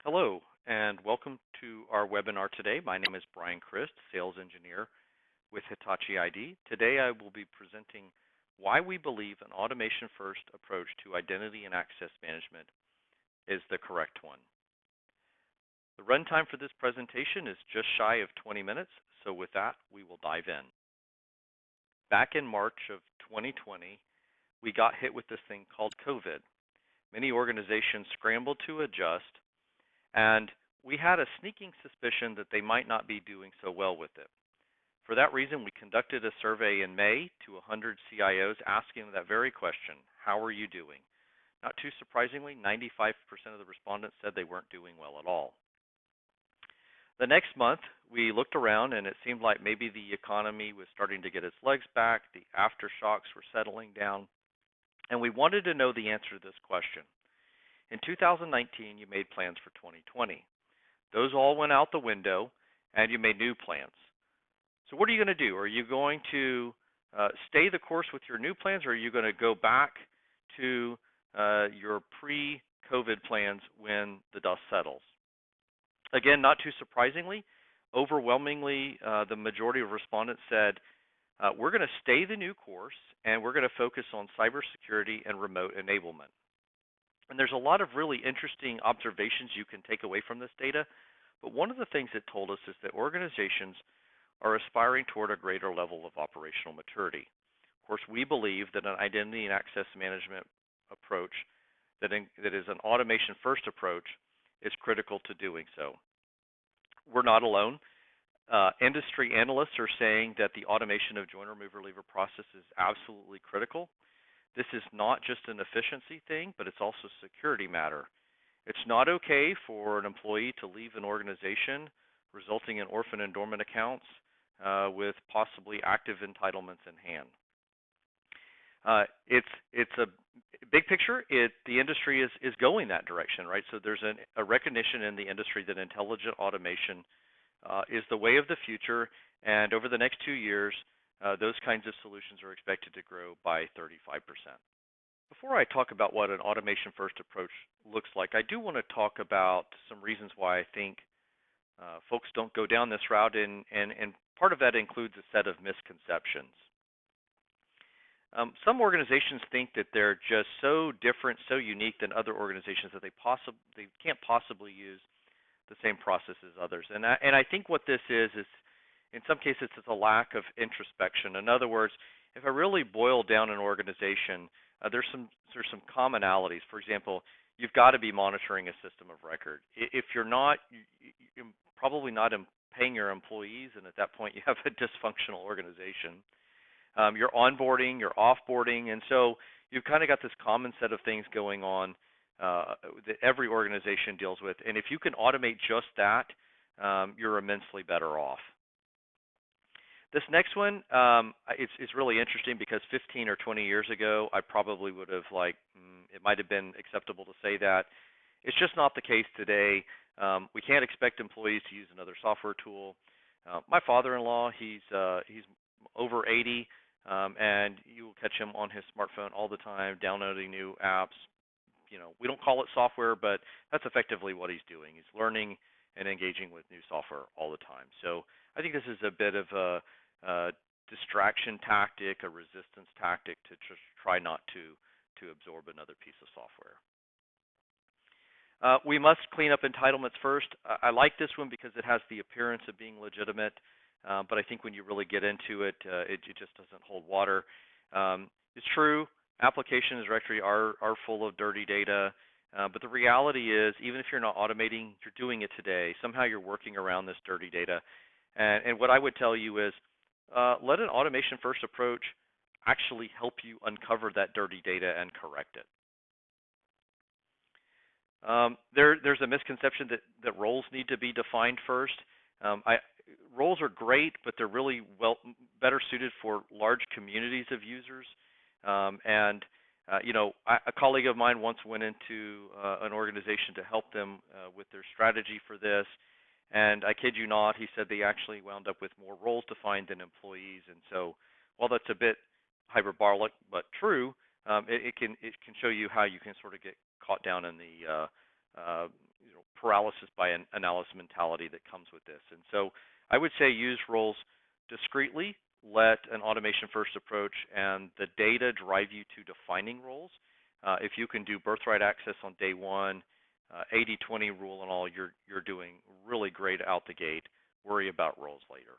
Hello, and welcome to our webinar today. My name is Bryan, Sales Engineer with Hitachi ID. Today I will be presenting why we believe an automation-first approach to identity and access management is the correct one. The runtime for this presentation is just shy of 20 minutes, so with that, we will dive in. Back in March of 2020, we got hit with this thing called COVID. Many organizations scrambled to adjust, and we had a sneaking suspicion that they might not be doing so well with it. For that reason, we conducted a survey in May to 100 CIOs asking them that very question, how are you doing? Not too surprisingly, 95% of the respondents said they weren't doing well at all. The next month, we looked around and it seemed like maybe the economy was starting to get its legs back, the aftershocks were settling down, and we wanted to know the answer to this question. In 2019, you made plans for 2020. Those all went out the window, and you made new plans. So what are you going to do? Are you going to stay the course with your new plans, or are you going to go back to your pre-COVID plans when the dust settles? Again, not too surprisingly, overwhelmingly, the majority of respondents said, we're going to stay the new course, and we're going to focus on cybersecurity and remote enablement. And there's a lot of really interesting observations you can take away from this data, but one of the things it told us is that organizations are aspiring toward a greater level of operational maturity. Of course, we believe that an identity and access management approach that is an automation-first approach is critical to doing so. We're not alone. Industry analysts are saying that the automation of joiner, mover, leaver process is absolutely critical. This is not just an efficiency thing, but it's also a security matter. It's not okay for an employee to leave an organization resulting in orphan and dormant accounts with possibly active entitlements in hand. It's a big picture. The industry is going that direction, right? So there's a recognition in the industry that intelligent automation is the way of the future, and over the next 2 years, those kinds of solutions are expected to grow by 35%. Before I talk about what an automation-first approach looks like, I do want to talk about some reasons why I think folks don't go down this route, and part of that includes a set of misconceptions. Some organizations think that they're just so different, so unique than other organizations that they can't possibly use the same process as others. And I think what this is in some cases, it's a lack of introspection. In other words, if I really boil down an organization, there's some commonalities. For example, you've got to be monitoring a system of record. If you're not, you're probably not paying your employees, and at that point, you have a dysfunctional organization. You're onboarding, you're offboarding, and so you've kind of got this common set of things going on that every organization deals with. And if you can automate just that, you're immensely better off. This next one, it's really interesting because 15 or 20 years ago, I probably would have it might have been acceptable to say that. It's just not the case today. We can't expect employees to use another software tool. My father-in-law, he's over 80, and you will catch him on his smartphone all the time, downloading new apps. You know, we don't call it software, but that's effectively what he's doing. He's learning and engaging with new software all the time. So I think this is a bit of a distraction tactic, a resistance tactic to just try not to absorb another piece of software. We must clean up entitlements first. I like this one because it has the appearance of being legitimate, but I think when you really get into it, it just doesn't hold water. It's true, applications directory are full of dirty data, but the reality is, even if you're not automating, you're doing it today. Somehow you're working around this dirty data. And what I would tell you is, let an automation-first approach actually help you uncover that dirty data and correct it. There's a misconception that roles need to be defined first. Roles are great, but they're really better suited for large communities of users. A colleague of mine once went into an organization to help them with their strategy for this. And I kid you not, he said they actually wound up with more roles defined than employees. And so while that's a bit hyperbolic but true, it can show you how you can sort of get caught down in the paralysis by analysis mentality that comes with this. And so I would say use roles discreetly, let an automation first approach and the data drive you to defining roles. If you can do birthright access on day one, 80-20 rule and all, you're doing really great out the gate. Worry about roles later.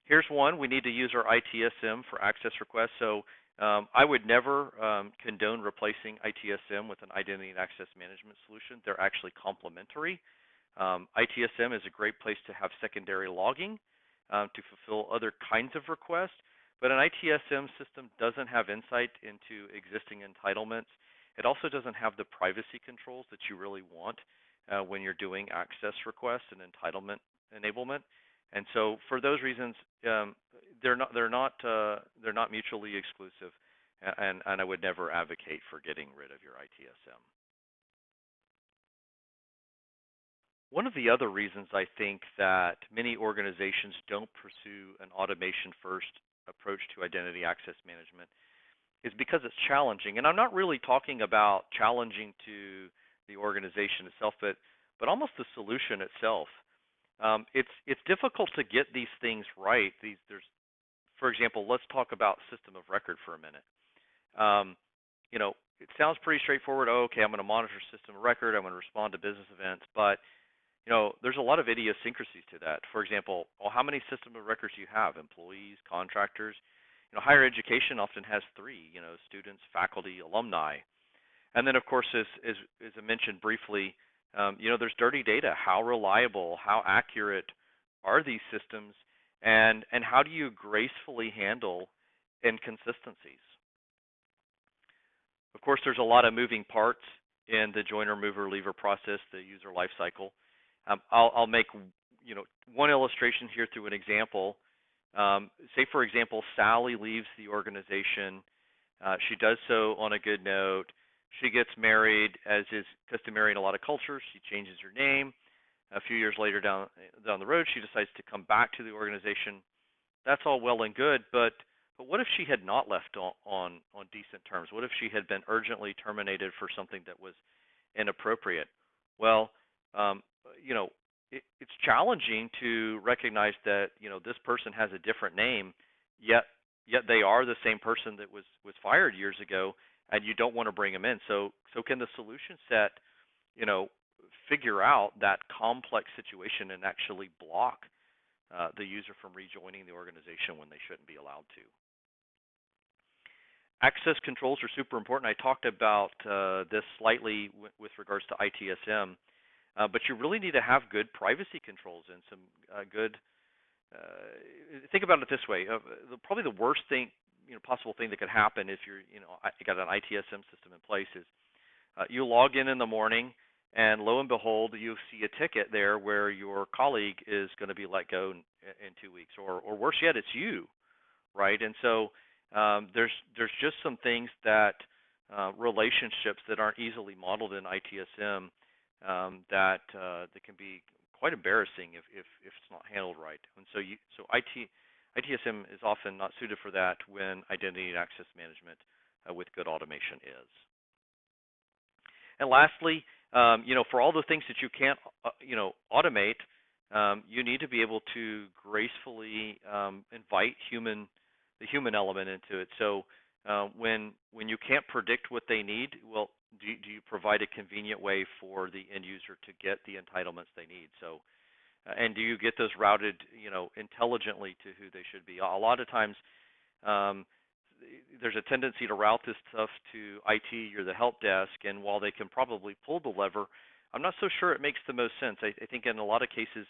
Here's one. We need to use our ITSM for access requests. So I would never condone replacing ITSM with an identity and access management solution. They're actually complementary. ITSM is a great place to have secondary logging to fulfill other kinds of requests, but an ITSM system doesn't have insight into existing entitlements. It also doesn't have the privacy controls that you really want when you're doing access requests and entitlement enablement. And so, for those reasons, they're not mutually exclusive, and I would never advocate for getting rid of your ITSM. One of the other reasons I think that many organizations don't pursue an automation-first approach to identity access management is because it's challenging. And I'm not really talking about challenging to the organization itself, but almost the solution itself. It's difficult to get these things right. For example, let's talk about system of record for a minute. It sounds pretty straightforward. Oh, okay, I'm going to monitor system of record. I'm going to respond to business events, but there's a lot of idiosyncrasies to that. For example, how many system of records do you have? Employees, contractors? Higher education often has three, students, faculty, alumni. And then, of course, as I mentioned briefly, there's dirty data. How reliable, how accurate are these systems, and how do you gracefully handle inconsistencies? Of course, there's a lot of moving parts in the joiner, mover, leaver process, the user life cycle. I'll make one illustration here through an example. Say, for example, Sally leaves the organization. She does so on a good note. She gets married, as is customary in a lot of cultures. She changes her name. A few years later down the road, she decides to come back to the organization. That's all well and good, but what if she had not left on decent terms? What if she had been urgently terminated for something that was inappropriate? Well, it's challenging to recognize that this person has a different name, yet they are the same person that was fired years ago, and you don't want to bring them in. So can the solution set figure out that complex situation and actually block the user from rejoining the organization when they shouldn't be allowed to? Access controls are super important. I talked about this slightly with regards to ITSM. But you really need to have good privacy controls and some good. Think about it this way: probably the worst thing, possible thing that could happen if you're, got an ITSM system in place is you log in the morning, and lo and behold, you see a ticket there where your colleague is going to be let go in 2 weeks, or worse yet, it's you, right? And so there's just some things that relationships that aren't easily modeled in ITSM. That can be quite embarrassing if it's not handled right. And so ITSM is often not suited for that when identity and access management with good automation is. And lastly, for all the things that you can't automate, you need to be able to gracefully invite the human element into it. So when you can't predict what they need, well, do you provide a convenient way for the end user to get the entitlements they need? So, and do you get those routed, intelligently to who they should be? A lot of times, there's a tendency to route this stuff to IT or the help desk, and while they can probably pull the lever, I'm not so sure it makes the most sense. I think in a lot of cases,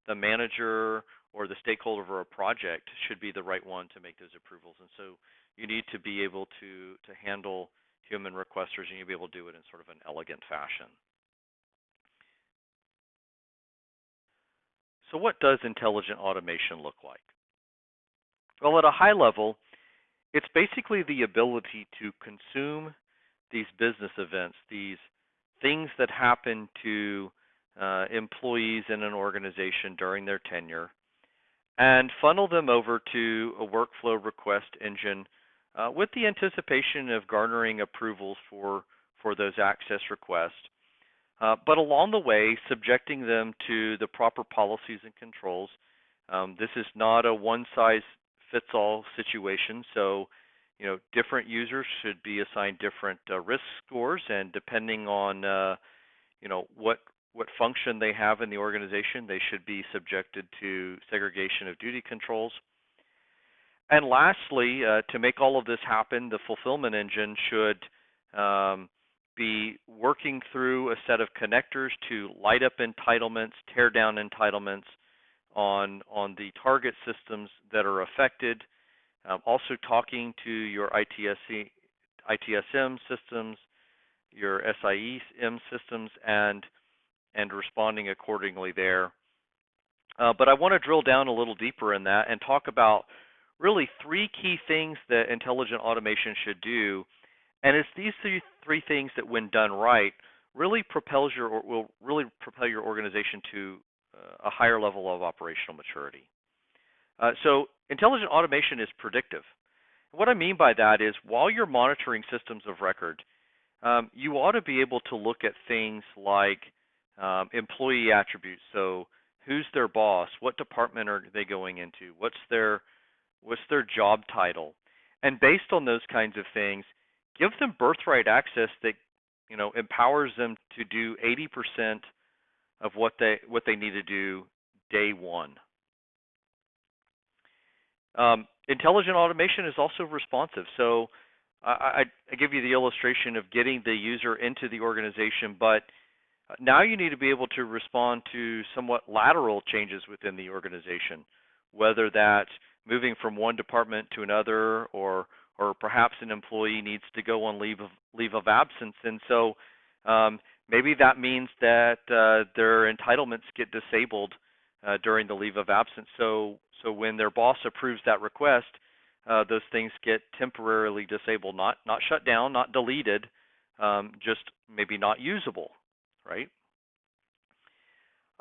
the manager or the stakeholder of a project should be the right one to make those approvals, and so you need to be able to handle human requesters, and you'll be able to do it in sort of an elegant fashion. So what does intelligent automation look like? Well, at a high level, it's basically the ability to consume these business events, these things that happen to employees in an organization during their tenure, and funnel them over to a workflow request engine with the anticipation of garnering approvals for those access requests. but along the way, subjecting them to the proper policies and controls. This is not a one-size-fits-all situation, so different users should be assigned different risk scores, and depending on what function they have in the organization, they should be subjected to segregation of duty controls. And lastly, to make all of this happen, the fulfillment engine should be working through a set of connectors to light up entitlements, tear down entitlements on the target systems that are affected. Also talking to your ITSM systems, your SIEM systems, and responding accordingly there. But I want to drill down a little deeper in that and talk about really three key things that intelligent automation should do. And it's these three things that, when done right, will really propel your organization to a higher level of operational maturity. So intelligent automation is predictive. What I mean by that is, while you're monitoring systems of record, you ought to be able to look at things like employee attributes. So who's their boss? What department are they going into? What's their job title? And based on those kinds of things, give them birthright access that empowers them to do 80% of what they need to do day one. Intelligent automation is also responsive. So I give you the illustration of getting the user into the organization, but now you need to be able to respond to somewhat lateral changes within the organization, whether that's moving from one department to another, or perhaps an employee needs to go on leave of absence. And so maybe that means that their entitlements get disabled during the leave of absence. So when their boss approves that request, those things get temporarily disabled, not shut down, not deleted, just maybe not usable, right?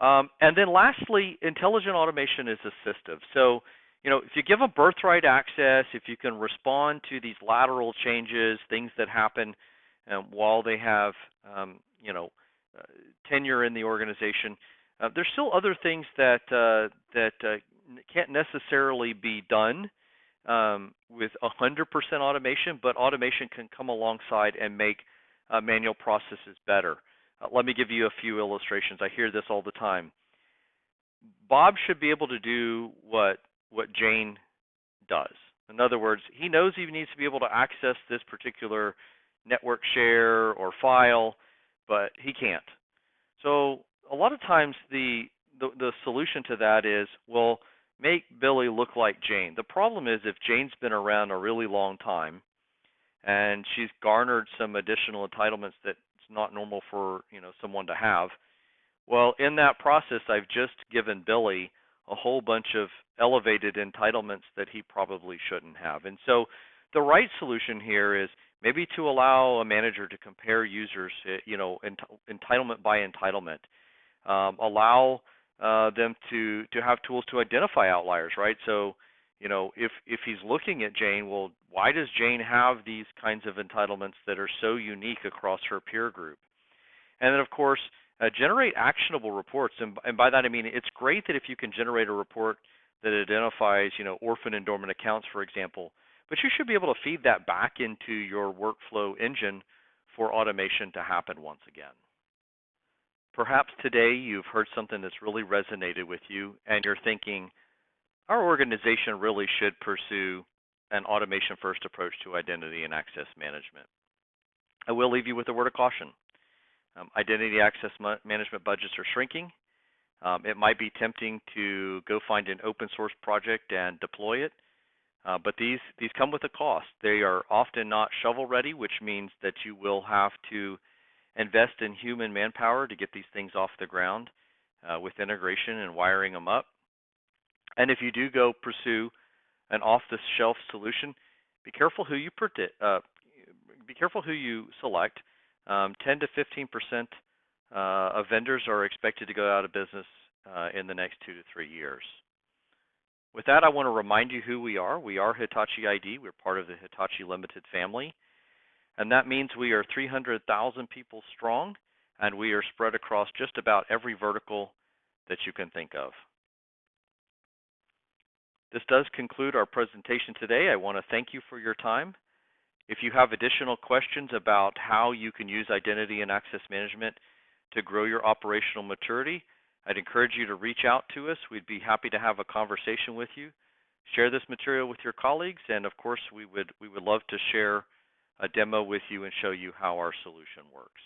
And then lastly, intelligent automation is assistive. So if you give them birthright access, if you can respond to these lateral changes, things that happen while they have tenure in the organization, there's still other things that can't necessarily be done with 100% automation, but automation can come alongside and make manual processes better. Let me give you a few illustrations. I hear this all the time. Bob should be able to do what Jane does. In other words, he knows he needs to be able to access this particular network share or file, but he can't. So a lot of times the solution to that is, well, make Billy look like Jane. The problem is, if Jane's been around a really long time and she's garnered some additional entitlements that's not normal for someone to have, well, in that process, I've just given Billy a whole bunch of elevated entitlements that he probably shouldn't have. And so the right solution here is maybe to allow a manager to compare users, entitlement by entitlement. Allow them to have tools to identify outliers, right? So, if he's looking at Jane, well, why does Jane have these kinds of entitlements that are so unique across her peer group? And then, of course, generate actionable reports. And by that I mean, it's great that if you can generate a report that identifies, orphan and dormant accounts, for example, but you should be able to feed that back into your workflow engine for automation to happen once again. Perhaps today you've heard something that's really resonated with you, and you're thinking, our organization really should pursue an automation-first approach to identity and access management. I will leave you with a word of caution. Identity access management budgets are shrinking. It might be tempting to go find an open source project and deploy it, but these come with a cost. They are often not shovel ready, which means that you will have to invest in human manpower to get these things off the ground with integration and wiring them up. And if you do go pursue an off-the-shelf solution, be careful who you select. 10 to 15% of vendors are expected to go out of business in the next 2 to 3 years. With that, I want to remind you who we are. We are Hitachi ID. We're part of the Hitachi Limited family, and that means we are 300,000 people strong, and we are spread across just about every vertical that you can think of. This does conclude our presentation today. I want to thank you for your time. If you have additional questions about how you can use identity and access management to grow your operational maturity, I'd encourage you to reach out to us. We'd be happy to have a conversation with you. Share this material with your colleagues, and of course, we would love to share a demo with you and show you how our solution works.